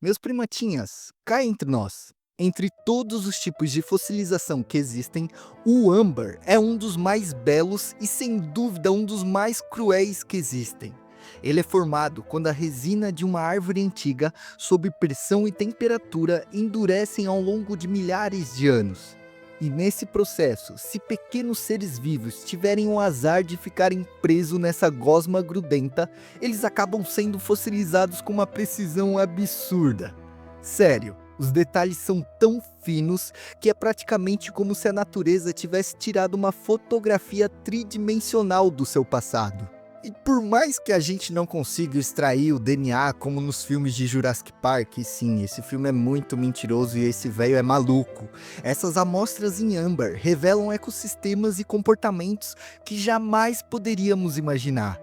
Meus primatinhas, cá entre nós. Entre todos os tipos de fossilização que existem, o âmbar é um dos mais belos e, sem dúvida, um dos mais cruéis que existem. Ele é formado quando a resina de uma árvore antiga, sob pressão e temperatura, endurecem ao longo de milhares de anos. E nesse processo, se pequenos seres vivos tiverem o azar de ficarem presos nessa gosma grudenta, eles acabam sendo fossilizados com uma precisão absurda. Sério, os detalhes são tão finos que é praticamente como se a natureza tivesse tirado uma fotografia tridimensional do seu passado. E por mais que a gente não consiga extrair o DNA como nos filmes de Jurassic Park, e sim, esse filme é muito mentiroso e esse velho é maluco, essas amostras em âmbar revelam ecossistemas e comportamentos que jamais poderíamos imaginar.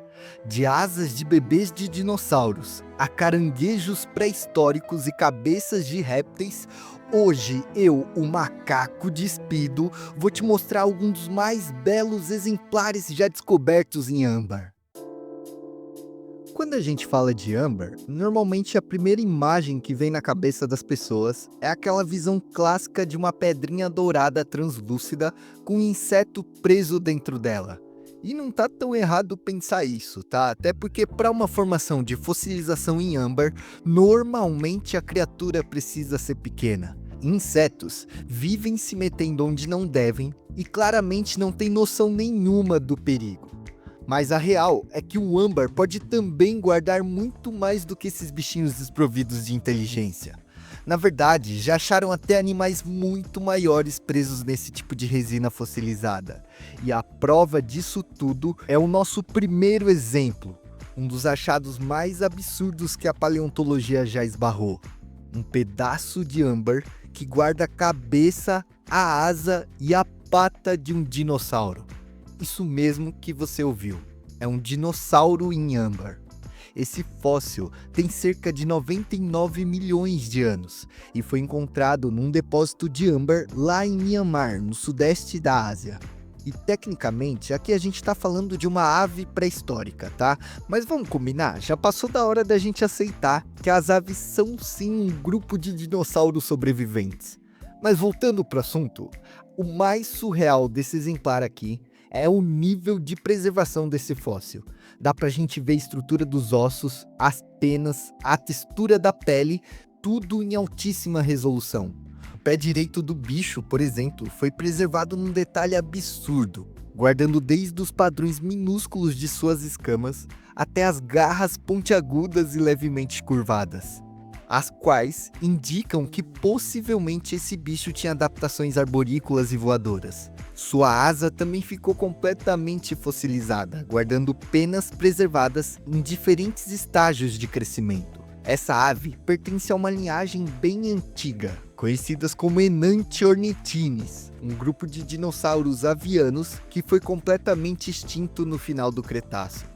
De asas de bebês de dinossauros, a caranguejos pré-históricos e cabeças de répteis, hoje eu, o macaco despido, vou te mostrar alguns dos mais belos exemplares já descobertos em âmbar. Quando a gente fala de âmbar, normalmente a primeira imagem que vem na cabeça das pessoas é aquela visão clássica de uma pedrinha dourada translúcida com um inseto preso dentro dela. E não tá tão errado pensar isso, tá? Até porque para uma formação de fossilização em âmbar, normalmente a criatura precisa ser pequena. Insetos vivem se metendo onde não devem e claramente não têm noção nenhuma do perigo. Mas a real é que o âmbar pode também guardar muito mais do que esses bichinhos desprovidos de inteligência. Na verdade, já acharam até animais muito maiores presos nesse tipo de resina fossilizada. E a prova disso tudo é o nosso primeiro exemplo, um dos achados mais absurdos que a paleontologia já esbarrou. Um pedaço de âmbar que guarda a cabeça, a asa e a pata de um dinossauro. Isso mesmo que você ouviu, é um dinossauro em âmbar. Esse fóssil tem cerca de 99 milhões de anos e foi encontrado num depósito de âmbar lá em Myanmar, no sudeste da Ásia. E tecnicamente, aqui a gente está falando de uma ave pré-histórica, tá? Mas vamos combinar, já passou da hora da gente aceitar que as aves são sim um grupo de dinossauros sobreviventes. Mas voltando para o assunto, o mais surreal desse exemplar aqui é o nível de preservação desse fóssil. Dá pra gente ver a estrutura dos ossos, as penas, a textura da pele, tudo em altíssima resolução. O pé direito do bicho, por exemplo, foi preservado num detalhe absurdo, guardando desde os padrões minúsculos de suas escamas até as garras pontiagudas e levemente curvadas, as quais indicam que possivelmente esse bicho tinha adaptações arborícolas e voadoras. Sua asa também ficou completamente fossilizada, guardando penas preservadas em diferentes estágios de crescimento. Essa ave pertence a uma linhagem bem antiga, conhecidas como Enantiornithines, um grupo de dinossauros avianos que foi completamente extinto no final do Cretáceo.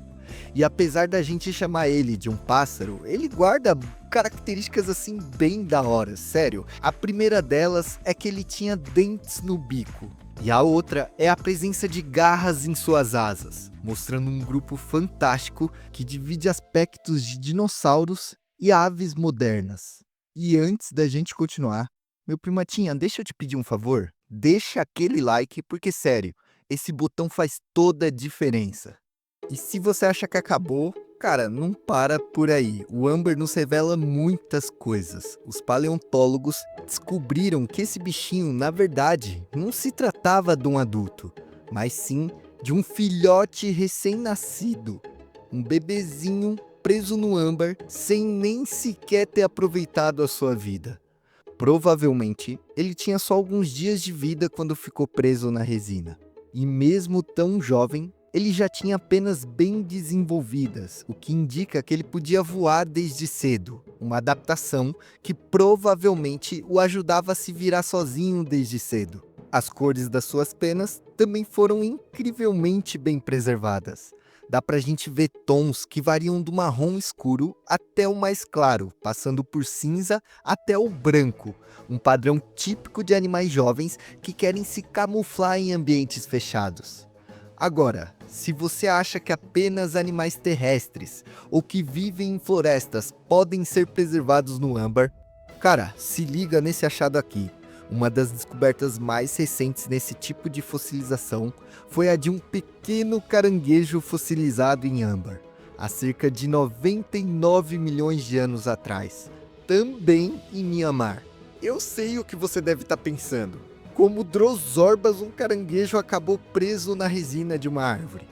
E apesar da gente chamar ele de um pássaro, ele guarda características assim bem da hora, sério. A primeira delas é que ele tinha dentes no bico. E a outra é a presença de garras em suas asas, mostrando um grupo fantástico que divide aspectos de dinossauros e aves modernas. E antes da gente continuar, meu primatinha, deixa eu te pedir um favor? Deixa aquele like, porque sério, esse botão faz toda a diferença. E se você acha que acabou, cara, não para por aí. O âmbar nos revela muitas coisas. Os paleontólogos descobriram que esse bichinho, na verdade, não se tratava de um adulto, mas sim de um filhote recém-nascido. Um bebezinho preso no âmbar sem nem sequer ter aproveitado a sua vida. Provavelmente, ele tinha só alguns dias de vida quando ficou preso na resina. E mesmo tão jovem, ele já tinha penas bem desenvolvidas, o que indica que ele podia voar desde cedo, uma adaptação que provavelmente o ajudava a se virar sozinho desde cedo. As cores das suas penas também foram incrivelmente bem preservadas. Dá pra gente ver tons que variam do marrom escuro até o mais claro, passando por cinza até o branco, um padrão típico de animais jovens que querem se camuflar em ambientes fechados. Agora, se você acha que apenas animais terrestres ou que vivem em florestas podem ser preservados no âmbar, Cara, se liga nesse achado aqui. Uma das descobertas mais recentes nesse tipo de fossilização foi a de um pequeno caranguejo fossilizado em âmbar, há cerca de 99 milhões de anos atrás, também em Mianmar. Eu sei o que você deve estar pensando. Como Drosorbas, um caranguejo acabou preso na resina de uma árvore.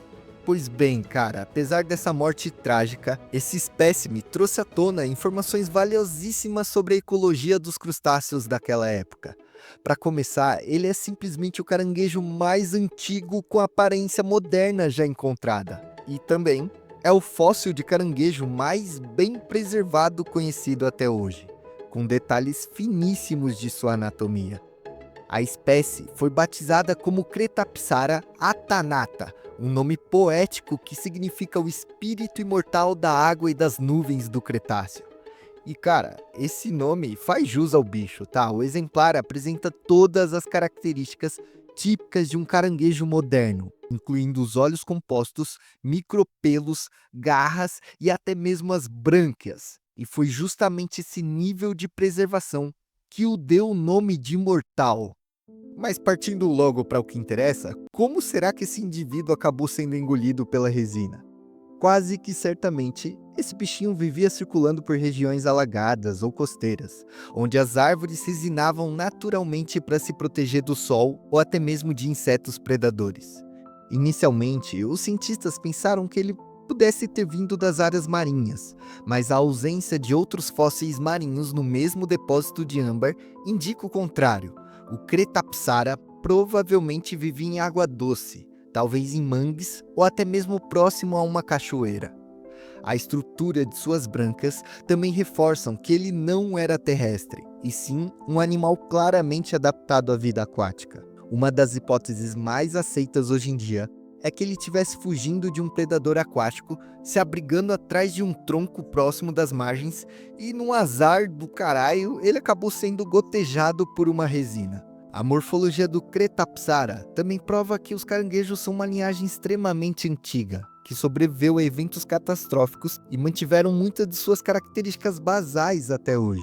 Pois bem, cara, apesar dessa morte trágica, esse espécime trouxe à tona informações valiosíssimas sobre a ecologia dos crustáceos daquela época. Para começar, ele é simplesmente o caranguejo mais antigo com aparência moderna já encontrada. E também é o fóssil de caranguejo mais bem preservado conhecido até hoje, com detalhes finíssimos de sua anatomia. A espécie foi batizada como Cretapsara atanata, um nome poético que significa o espírito imortal da água e das nuvens do Cretáceo. E cara, esse nome faz jus ao bicho, tá? O exemplar apresenta todas as características típicas de um caranguejo moderno, incluindo os olhos compostos, micropelos, garras e até mesmo as brânquias. E foi justamente esse nível de preservação que o deu o nome de imortal. Mas partindo logo para o que interessa, como será que esse indivíduo acabou sendo engolido pela resina? Quase que certamente, esse bichinho vivia circulando por regiões alagadas ou costeiras, onde as árvores resinavam naturalmente para se proteger do sol ou até mesmo de insetos predadores. Inicialmente, os cientistas pensaram que ele pudesse ter vindo das áreas marinhas, mas a ausência de outros fósseis marinhos no mesmo depósito de âmbar indica o contrário. O Cretapsara provavelmente vivia em água doce, talvez em mangues ou até mesmo próximo a uma cachoeira. A estrutura de suas brancas também reforçam que ele não era terrestre, e sim um animal claramente adaptado à vida aquática. Uma das hipóteses mais aceitas hoje em dia é que ele estivesse fugindo de um predador aquático, se abrigando atrás de um tronco próximo das margens e, num azar do caralho, ele acabou sendo gotejado por uma resina. A morfologia do Cretapsara também prova que os caranguejos são uma linhagem extremamente antiga, que sobreviveu a eventos catastróficos e mantiveram muitas de suas características basais até hoje.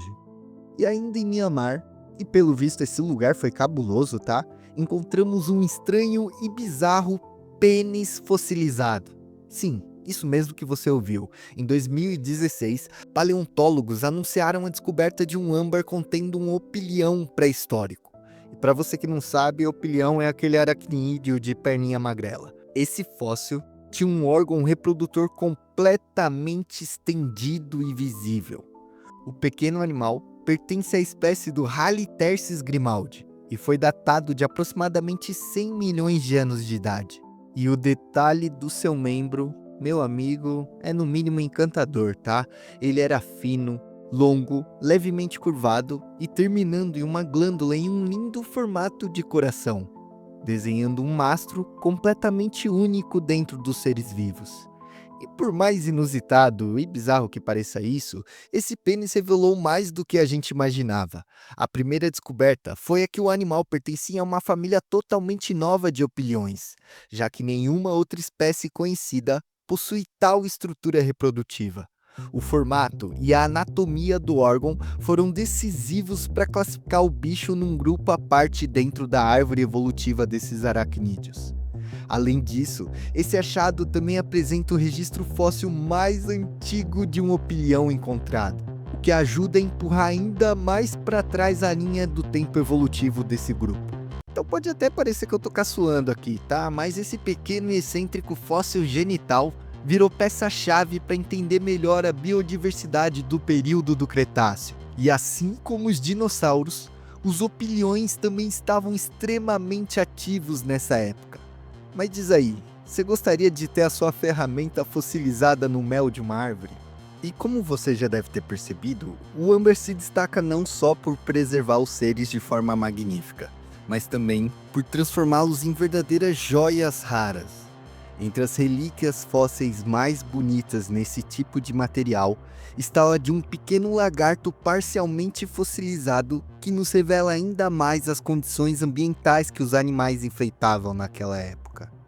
E ainda em Mianmar, e pelo visto esse lugar foi cabuloso, tá? Encontramos um estranho e bizarro pênis fossilizado. Sim, isso mesmo que você ouviu. Em 2016, paleontólogos anunciaram a descoberta de um âmbar contendo um opilião pré-histórico. E para você que não sabe, opilião é aquele aracnídeo de perninha magrela. Esse fóssil tinha um órgão reprodutor completamente estendido e visível. O pequeno animal pertence à espécie do Halitherces grimaldi e foi datado de aproximadamente 100 milhões de anos de idade. E o detalhe do seu membro, meu amigo, é no mínimo encantador, tá? Ele era fino, longo, levemente curvado e terminando em uma glândula em um lindo formato de coração, desenhando um mastro completamente único dentro dos seres vivos. E por mais inusitado e bizarro que pareça isso, esse pênis revelou mais do que a gente imaginava. A primeira descoberta foi a que o animal pertencia a uma família totalmente nova de opiliões, já que nenhuma outra espécie conhecida possui tal estrutura reprodutiva. O formato e a anatomia do órgão foram decisivos para classificar o bicho num grupo à parte dentro da árvore evolutiva desses aracnídeos. Além disso, esse achado também apresenta o registro fóssil mais antigo de um opilião encontrado, o que ajuda a empurrar ainda mais para trás a linha do tempo evolutivo desse grupo. Então pode até parecer que eu tô caçoando aqui, tá? Mas esse pequeno e excêntrico fóssil genital virou peça-chave para entender melhor a biodiversidade do período do Cretáceo. E assim como os dinossauros, os opiliões também estavam extremamente ativos nessa época. Mas diz aí, você gostaria de ter a sua ferramenta fossilizada no mel de uma árvore? E como você já deve ter percebido, o âmbar se destaca não só por preservar os seres de forma magnífica, mas também por transformá-los em verdadeiras joias raras. Entre as relíquias fósseis mais bonitas nesse tipo de material está a de um pequeno lagarto parcialmente fossilizado que nos revela ainda mais as condições ambientais que os animais enfrentavam naquela época.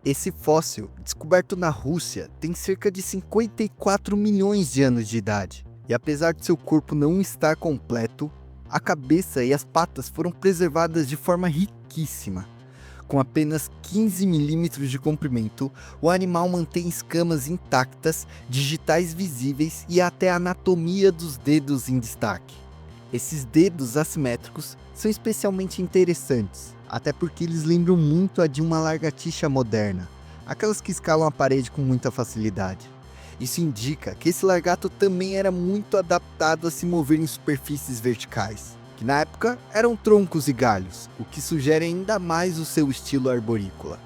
Esse fóssil, descoberto na Rússia, tem cerca de 54 milhões de anos de idade, e apesar de seu corpo não estar completo, A cabeça e as patas foram preservadas de forma riquíssima. Com apenas 15 milímetros de comprimento, o animal mantém escamas intactas, digitais visíveis e até a anatomia dos dedos em destaque. Esses dedos assimétricos são especialmente interessantes, até porque eles lembram muito a de uma lagartixa moderna, aquelas que escalam a parede com muita facilidade. Isso indica que esse lagarto também era muito adaptado a se mover em superfícies verticais, que na época eram troncos e galhos, o que sugere ainda mais o seu estilo arborícola.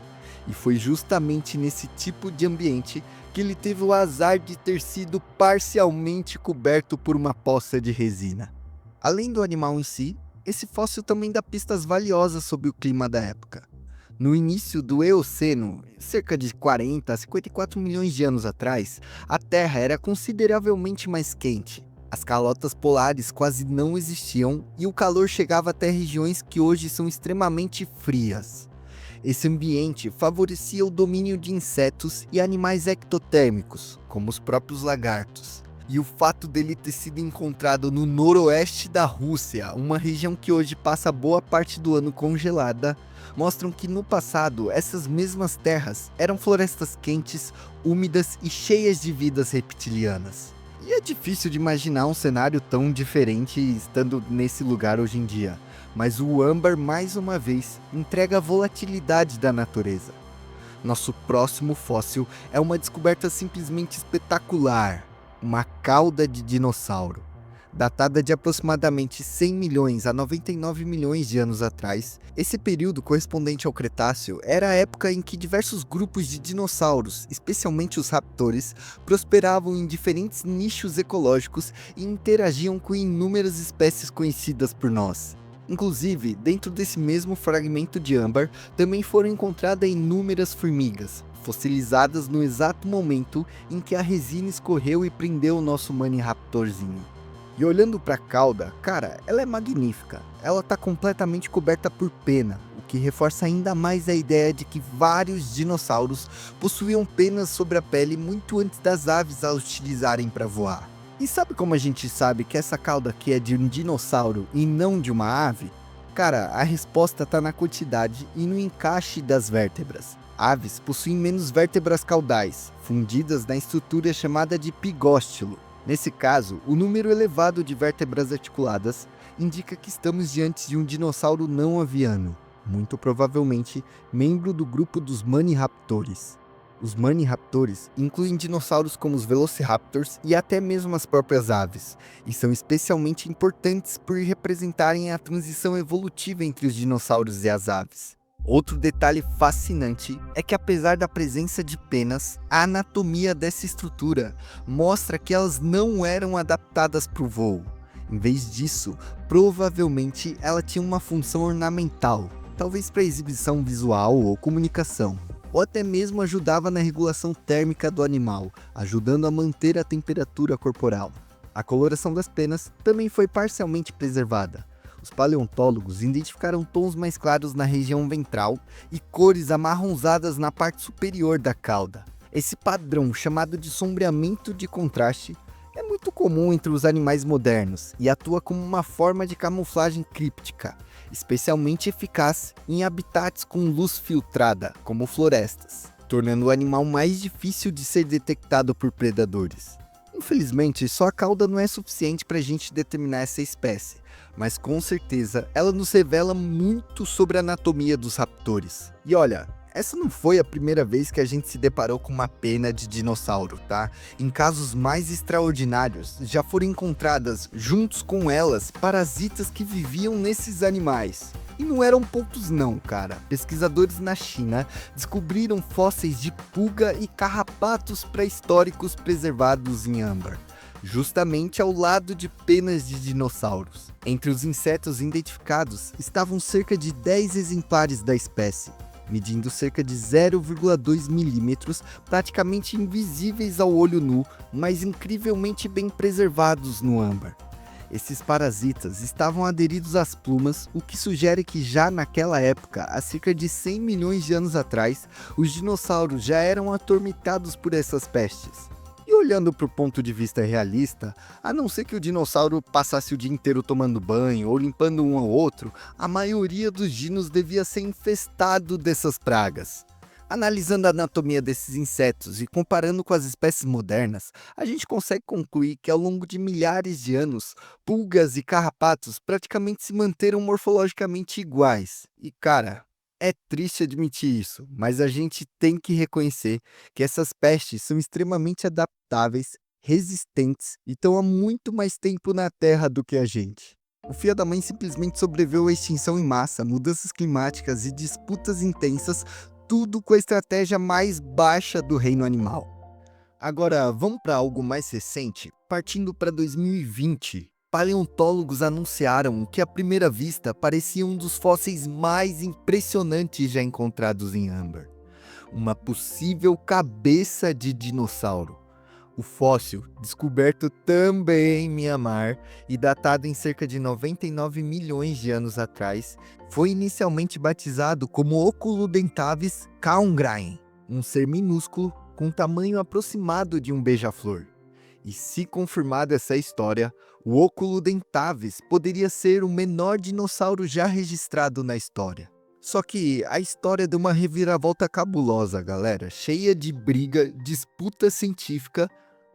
E foi justamente nesse tipo de ambiente que ele teve o azar de ter sido parcialmente coberto por uma poça de resina. Além do animal em si, esse fóssil também dá pistas valiosas sobre o clima da época. No início do Eoceno, cerca de 40 a 54 milhões de anos atrás, a Terra era consideravelmente mais quente. As calotas polares quase não existiam e o calor chegava até regiões que hoje são extremamente frias. Esse ambiente favorecia o domínio de insetos e animais ectotérmicos, como os próprios lagartos. E o fato dele ter sido encontrado no noroeste da Rússia, uma região que hoje passa boa parte do ano congelada, mostram que no passado essas mesmas terras eram florestas quentes, úmidas e cheias de vidas reptilianas. E é difícil de imaginar um cenário tão diferente estando nesse lugar hoje em dia, mas o âmbar, mais uma vez, entrega a volatilidade da natureza. Nosso próximo fóssil é uma descoberta simplesmente espetacular, uma cauda de dinossauro. Datada de aproximadamente 100 milhões a 99 milhões de anos atrás, esse período correspondente ao Cretáceo era a época em que diversos grupos de dinossauros, especialmente os raptores, prosperavam em diferentes nichos ecológicos e interagiam com inúmeras espécies conhecidas por nós. Inclusive, dentro desse mesmo fragmento de âmbar, também foram encontradas inúmeras formigas, fossilizadas no exato momento em que a resina escorreu e prendeu o nosso Maniraptorzinho. E olhando para a cauda, cara, ela é magnífica. Ela está completamente coberta por pena, o que reforça ainda mais a ideia de que vários dinossauros possuíam penas sobre a pele muito antes das aves a utilizarem para voar. E sabe como a gente sabe que essa cauda aqui é de um dinossauro e não de uma ave? Cara, a resposta está na quantidade e no encaixe das vértebras. Aves possuem menos vértebras caudais, fundidas na estrutura chamada de pigóstilo. Nesse caso, o número elevado de vértebras articuladas indica que estamos diante de um dinossauro não aviano, muito provavelmente membro do grupo dos Maniraptores. Os Maniraptores incluem dinossauros como os Velociraptors e até mesmo as próprias aves, e são especialmente importantes por representarem a transição evolutiva entre os dinossauros e as aves. Outro detalhe fascinante é que, apesar da presença de penas, a anatomia dessa estrutura mostra que elas não eram adaptadas para o voo. Em vez disso, provavelmente ela tinha uma função ornamental, talvez para exibição visual ou comunicação, ou até mesmo ajudava na regulação térmica do animal, ajudando a manter a temperatura corporal. A coloração das penas também foi parcialmente preservada. Os paleontólogos identificaram tons mais claros na região ventral e cores amarronzadas na parte superior da cauda. Esse padrão, chamado de sombreamento de contraste, é muito comum entre os animais modernos e atua como uma forma de camuflagem críptica, especialmente eficaz em habitats com luz filtrada, como florestas, tornando o animal mais difícil de ser detectado por predadores. Infelizmente, só a cauda não é suficiente para a gente determinar essa espécie, mas com certeza ela nos revela muito sobre a anatomia dos raptores. E olha, essa não foi a primeira vez que a gente se deparou com uma pena de dinossauro, tá? Em casos mais extraordinários, já foram encontradas, juntos com elas, parasitas que viviam nesses animais. E não eram poucos não, cara. Pesquisadores na China descobriram fósseis de pulga e carrapatos pré-históricos preservados em âmbar, justamente ao lado de penas de dinossauros. Entre os insetos identificados estavam cerca de 10 exemplares da espécie, medindo cerca de 0,2 milímetros, praticamente invisíveis ao olho nu, mas incrivelmente bem preservados no âmbar. Esses parasitas estavam aderidos às plumas, o que sugere que já naquela época, há cerca de 100 milhões de anos atrás, os dinossauros já eram atormentados por essas pestes. E olhando para o ponto de vista realista, a não ser que o dinossauro passasse o dia inteiro tomando banho ou limpando um ao outro, a maioria dos dinos devia ser infestado dessas pragas. Analisando a anatomia desses insetos e comparando com as espécies modernas, a gente consegue concluir que ao longo de milhares de anos, pulgas e carrapatos praticamente se manteram morfologicamente iguais. E cara, é triste admitir isso, mas a gente tem que reconhecer que essas pestes são extremamente adaptáveis, resistentes e estão há muito mais tempo na Terra do que a gente. O Fia da Mãe simplesmente sobreviveu à extinção em massa, mudanças climáticas e disputas intensas, tudo com a estratégia mais baixa do reino animal. Agora, vamos para algo mais recente? Partindo para 2020, paleontólogos anunciaram que à primeira vista parecia um dos fósseis mais impressionantes já encontrados em Amber. Uma possível cabeça de dinossauro. O fóssil, descoberto também em Mianmar e datado em cerca de 99 milhões de anos atrás, foi inicialmente batizado como Oculudentavis kaungrain, um ser minúsculo com tamanho aproximado de um beija-flor. E se confirmada essa história, o Oculudentavis poderia ser o menor dinossauro já registrado na história. Só que a história deu uma reviravolta cabulosa, galera, cheia de briga, disputa científica,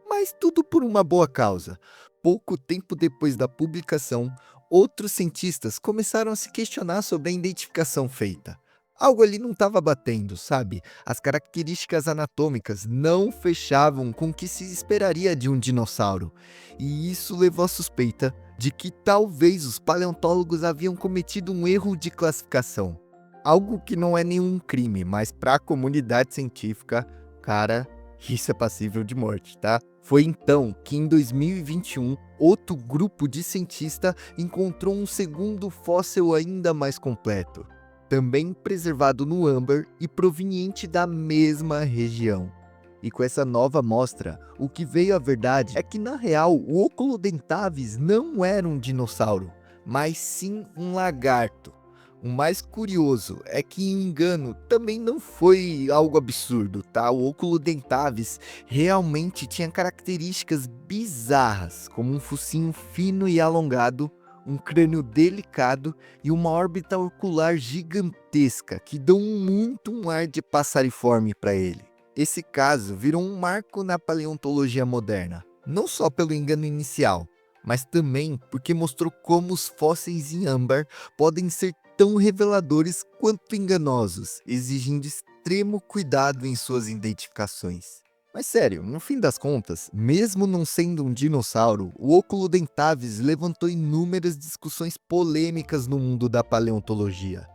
mas tudo por uma boa causa. Pouco tempo depois da publicação, outros cientistas começaram a se questionar sobre a identificação feita. Algo ali não estava batendo, sabe? As características anatômicas não fechavam com o que se esperaria de um dinossauro. E isso levou à suspeita de que talvez os paleontólogos haviam cometido um erro de classificação. Algo que não é nenhum crime, mas para a comunidade científica, cara, isso é passível de morte, tá? Foi então que em 2021, outro grupo de cientistas encontrou um segundo fóssil ainda mais completo, também preservado no âmbar e proveniente da mesma região. E com essa nova amostra, o que veio à verdade é que na real o Oculudentavis não era um dinossauro, mas sim um lagarto. O mais curioso é que o engano também não foi algo absurdo, tá? O Oculudentavis realmente tinha características bizarras, como um focinho fino e alongado, um crânio delicado e uma órbita ocular gigantesca, que dão muito um ar de passariforme para ele. Esse caso virou um marco na paleontologia moderna, não só pelo engano inicial, mas também porque mostrou como os fósseis em âmbar podem ser tão reveladores quanto enganosos, exigindo extremo cuidado em suas identificações. Mas sério, no fim das contas, mesmo não sendo um dinossauro, o Oculudentavis levantou inúmeras discussões polêmicas no mundo da paleontologia,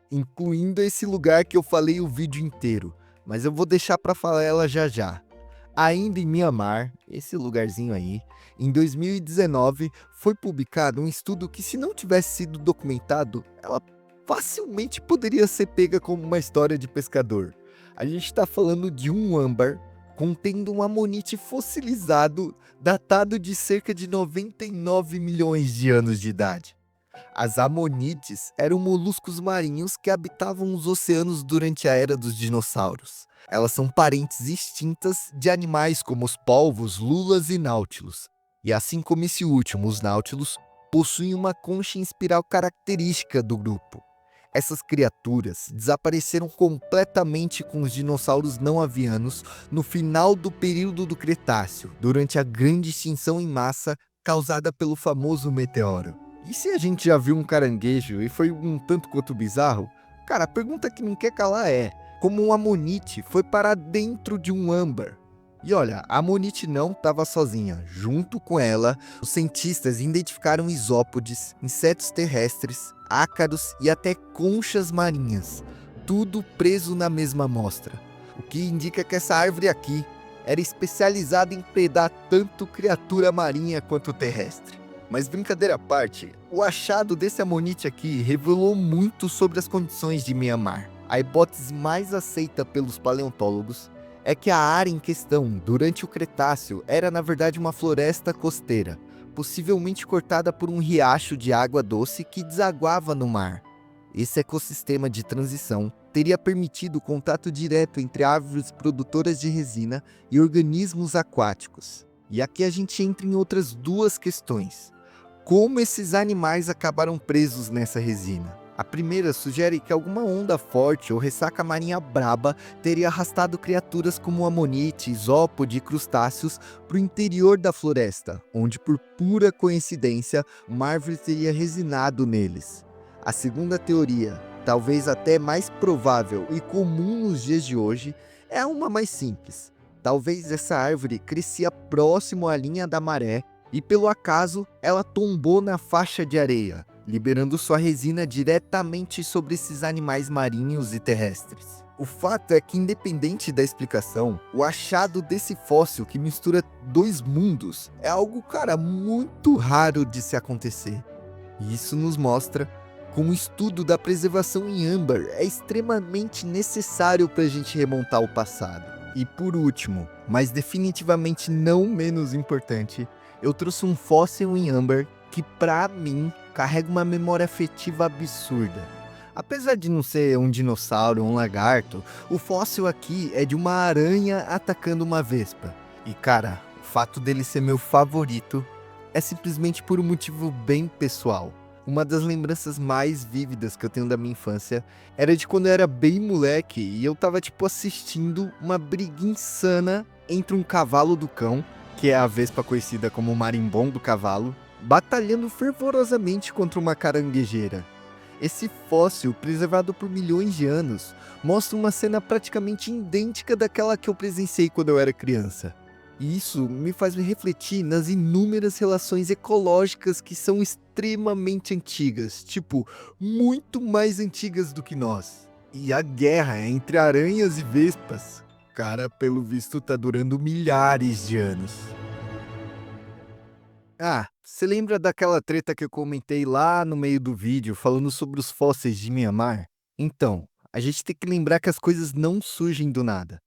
incluindo esse lugar que eu falei o vídeo inteiro, mas eu vou deixar para falar ela já já. Ainda em Mianmar, esse lugarzinho aí, em 2019, foi publicado um estudo que, se não tivesse sido documentado, ela facilmente poderia ser pega como uma história de pescador. A gente está falando de um âmbar contendo um amonite fossilizado datado de cerca de 99 milhões de anos de idade. As amonites eram moluscos marinhos que habitavam os oceanos durante a era dos dinossauros. Elas são parentes extintas de animais como os polvos, lulas e náutilos. E assim como esse último, os náutilos, possuem uma concha em espiral característica do grupo. Essas criaturas desapareceram completamente com os dinossauros não avianos no final do período do Cretáceo, durante a grande extinção em massa causada pelo famoso meteoro. E se a gente já viu um caranguejo e foi um tanto quanto bizarro, cara, a pergunta que não quer calar é: como um amonite foi parar dentro de um âmbar? E olha, a amonite não estava sozinha. Junto com ela, os cientistas identificaram isópodes, insetos terrestres, ácaros e até conchas marinhas, tudo preso na mesma amostra, o que indica que essa árvore aqui era especializada em predar tanto criatura marinha quanto terrestre. Mas brincadeira à parte, o achado desse amonite aqui revelou muito sobre as condições de Mianmar. A hipótese mais aceita pelos paleontólogos é que a área em questão, durante o Cretáceo, era na verdade uma floresta costeira, possivelmente cortada por um riacho de água doce que desaguava no mar. Esse ecossistema de transição teria permitido o contato direto entre árvores produtoras de resina e organismos aquáticos. E aqui a gente entra em outras duas questões. Como esses animais acabaram presos nessa resina? A primeira sugere que alguma onda forte ou ressaca marinha braba teria arrastado criaturas como amonite, isópode e crustáceos para o interior da floresta, onde por pura coincidência uma árvore teria resinado neles. A segunda teoria, talvez até mais provável e comum nos dias de hoje, é uma mais simples. Talvez essa árvore crescia próximo à linha da maré e, pelo acaso, ela tombou na faixa de areia, liberando sua resina diretamente sobre esses animais marinhos e terrestres. O fato é que, independente da explicação, o achado desse fóssil que mistura dois mundos é algo, muito raro de se acontecer. E isso nos mostra como o estudo da preservação em âmbar é extremamente necessário para a gente remontar o passado. E por último, mas definitivamente não menos importante, eu trouxe um fóssil em âmbar que, para mim, carrega uma memória afetiva absurda. Apesar de não ser um dinossauro ou um lagarto, o fóssil aqui é de uma aranha atacando uma vespa. E o fato dele ser meu favorito é simplesmente por um motivo bem pessoal. Uma das lembranças mais vívidas que eu tenho da minha infância era de quando eu era bem moleque e eu tava assistindo uma briga insana entre um cavalo do cão, que é a vespa conhecida como marimbom do cavalo, batalhando fervorosamente contra uma caranguejeira. Esse fóssil, preservado por milhões de anos, mostra uma cena praticamente idêntica daquela que eu presenciei quando eu era criança. E isso me faz me refletir nas inúmeras relações ecológicas que são extremamente antigas, muito mais antigas do que nós. E a guerra entre aranhas e vespas, pelo visto tá durando milhares de anos. Você lembra daquela treta que eu comentei lá no meio do vídeo, falando sobre os fósseis de Mianmar? Então, a gente tem que lembrar que as coisas não surgem do nada.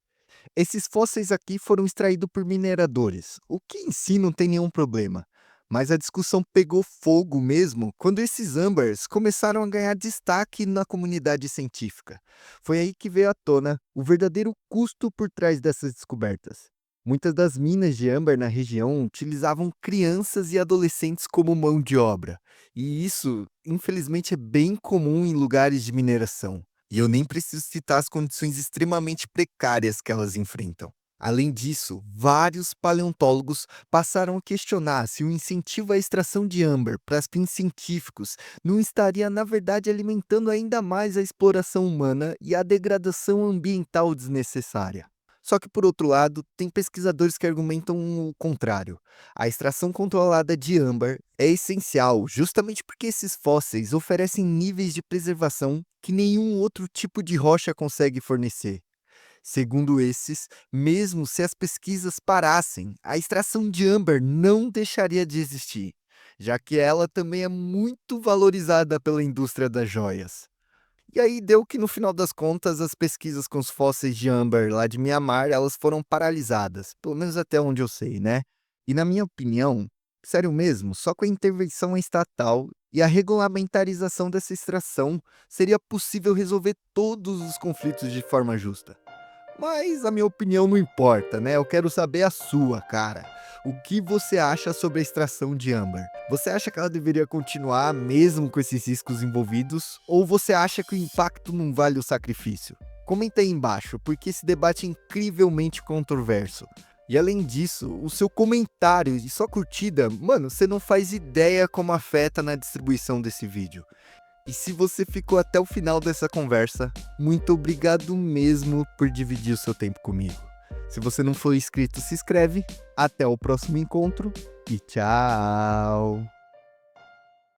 Esses fósseis aqui foram extraídos por mineradores, o que em si não tem nenhum problema. Mas a discussão pegou fogo mesmo quando esses âmbars começaram a ganhar destaque na comunidade científica. Foi aí que veio à tona o verdadeiro custo por trás dessas descobertas. Muitas das minas de âmbar na região utilizavam crianças e adolescentes como mão de obra. E isso, infelizmente, é bem comum em lugares de mineração. E eu nem preciso citar as condições extremamente precárias que elas enfrentam. Além disso, vários paleontólogos passaram a questionar se o incentivo à extração de âmbar para fins científicos não estaria, na verdade, alimentando ainda mais a exploração humana e a degradação ambiental desnecessária. Só que, por outro lado, tem pesquisadores que argumentam o contrário. A extração controlada de âmbar é essencial justamente porque esses fósseis oferecem níveis de preservação que nenhum outro tipo de rocha consegue fornecer. Segundo esses, mesmo se as pesquisas parassem, a extração de âmbar não deixaria de existir, já que ela também é muito valorizada pela indústria das joias. E aí deu que no final das contas as pesquisas com os fósseis de âmbar lá de Mianmar, elas foram paralisadas, pelo menos até onde eu sei, né? E na minha opinião, sério mesmo, só com a intervenção estatal e a regulamentarização dessa extração seria possível resolver todos os conflitos de forma justa. Mas a minha opinião não importa, né? Eu quero saber a sua, cara. O que você acha sobre a extração de âmbar? Você acha que ela deveria continuar mesmo com esses riscos envolvidos? Ou você acha que o impacto não vale o sacrifício? Comenta aí embaixo, porque esse debate é incrivelmente controverso. E além disso, o seu comentário e sua curtida, você não faz ideia como afeta na distribuição desse vídeo. E se você ficou até o final dessa conversa, muito obrigado mesmo por dividir o seu tempo comigo. Se você não for inscrito, se inscreve. Até o próximo encontro e tchau!